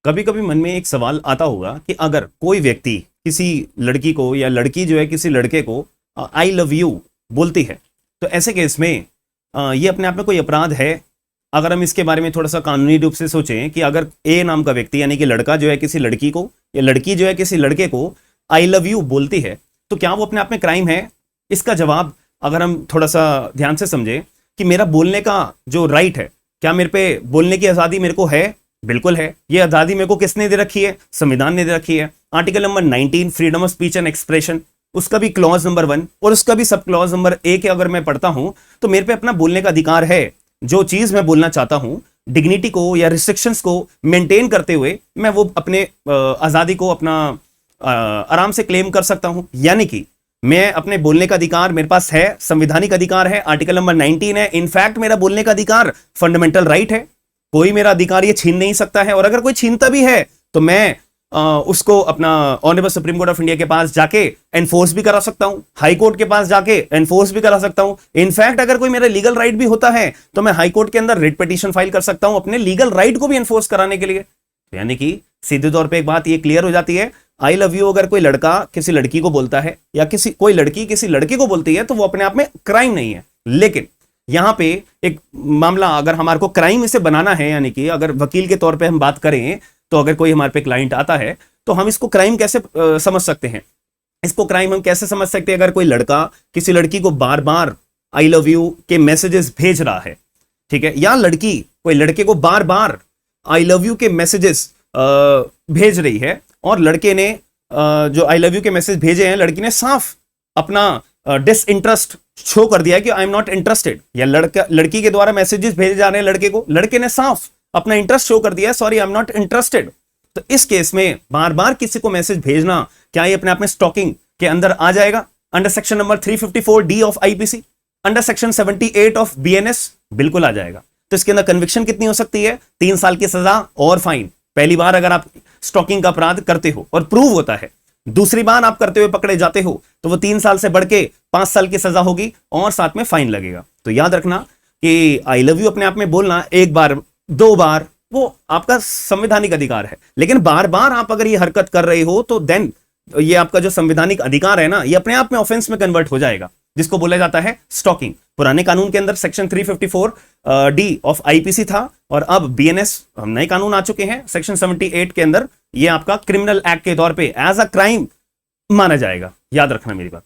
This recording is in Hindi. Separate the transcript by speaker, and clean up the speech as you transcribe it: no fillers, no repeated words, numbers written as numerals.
Speaker 1: कभी कभी मन में एक सवाल आता होगा कि अगर कोई व्यक्ति किसी लड़की को या लड़की जो है किसी लड़के को आई लव यू बोलती है, तो ऐसे केस में ये अपने आप में कोई अपराध है? अगर हम इसके बारे में थोड़ा सा कानूनी रूप से सोचें कि अगर ए नाम का व्यक्ति यानी कि लड़का जो है किसी लड़की को या लड़की जो है किसी लड़के को आई लव यू बोलती है, तो क्या वो अपने आप में क्राइम है? इसका जवाब अगर हम थोड़ा सा ध्यान से समझें कि मेरा बोलने का जो राइट है, क्या मेरे पे बोलने की आज़ादी मेरे को है? बिल्कुल है। ये आज़ादी मेरे को किसने दे रखी है? संविधान ने दे रखी है। Article number 19 freedom of speech and expression, उसका भी क्लॉज नंबर 1 और उसका भी सब क्लॉज नंबर 1 अगर मैं पढ़ता हूं तो मेरे पे अपना बोलने का अधिकार है। जो चीज मैं बोलना चाहता हूं, डिग्निटी को या रिस्ट्रिक्शंस को मेंटेन करते हुए मैं वो अपने आज़ादी को अपना आराम से क्लेम कर सकता हूं। यानी कि मैं अपने बोलने का अधिकार मेरे पास है, संवैधानिक अधिकार है, आर्टिकल नंबर 19 है। इनफैक्ट मेरा बोलने का अधिकार फंडामेंटल राइट है, कोई मेरा अधिकार ये छीन नहीं सकता है। और अगर कोई छीनता भी है तो मैं उसको अपना honourable supreme court of India के पास जाके एनफोर्स भी करा सकता हूं, हाई कोर्ट के पास जाके एनफोर्स भी करा सकता हूं। इनफैक्ट अगर कोई मेरा लीगल राइट भी होता है तो मैं हाई कोर्ट के अंदर रिट पिटीशन फाइल कर सकता हूं अपने लीगल राइट को भी एनफोर्स कराने के लिए। यानी कि सीधे तौर पे एक बात ये क्लियर हो जाती है, आई लव यू अगर कोई लड़का किसी लड़की को बोलता है या कोई लड़की किसी लड़के को बोलती है तो वो अपने आप में क्राइम नहीं है। लेकिन यहां पे एक मामला, अगर हमारे को क्राइम इसे बनाना है, यानी कि अगर वकील के तौर पे हम बात करें तो अगर कोई हमारे पे क्लाइंट आता है तो हम इसको क्राइम कैसे समझ सकते हैं? इसको क्राइम हम कैसे समझ सकते हैं? अगर कोई लड़का किसी लड़की को बार बार आई लव यू के मैसेजेस भेज रहा है, ठीक है, या लड़की कोई लड़के को बार बार आई लव यू के मैसेजेस भेज रही है और लड़के ने जो आई लव यू के मैसेज भेजे हैं, लड़की ने साफ अपना डिसइंटरेस्ट शो कर दिया कि आई एम नॉट इंटरेस्टेड, या लड़की के द्वारा मैसेजेस भेजे जा रहे हैं लड़के को, लड़के ने साफ अपना इंटरेस्ट शो कर दिया, sorry I am not interested. तो इस केस में बार बार किसी को मैसेज भेजना, क्या ये अपने आप में स्टॉकिंग के अंदर आ जाएगा? Under section number 354D of IPC, under section 78 of BNS, बिल्कुल आ जाएगा। तो इसके अंदर कन्विक्शन कितनी हो सकती है? 3 साल की सजा और फाइन, पहली बार अगर आप स्टॉकिंग का अपराध करते हो और प्रूव होता है। दूसरी बार आप करते हुए पकड़े जाते हो तो वो 3 साल से बढ़ के 5 साल की सजा होगी और साथ में फाइन लगेगा। तो याद रखना कि आई लव यू अपने आप में बोलना एक बार 2 बार वो आपका संवैधानिक अधिकार है, लेकिन बार बार आप अगर ये हरकत कर रहे हो तो देन ये आपका जो संवैधानिक अधिकार है ना, ये अपने आप में ऑफेंस में कन्वर्ट हो जाएगा, जिसको बोला जाता है स्टॉकिंग। पुराने कानून के अंदर सेक्शन 354D ऑफ आईपीसी था और अब बीएनएस नए कानून आ चुके हैं सेक्शन 78 के अंदर, ये आपका क्रिमिनल एक्ट के तौर पे एज अ क्राइम माना जाएगा। याद रखना मेरी बात।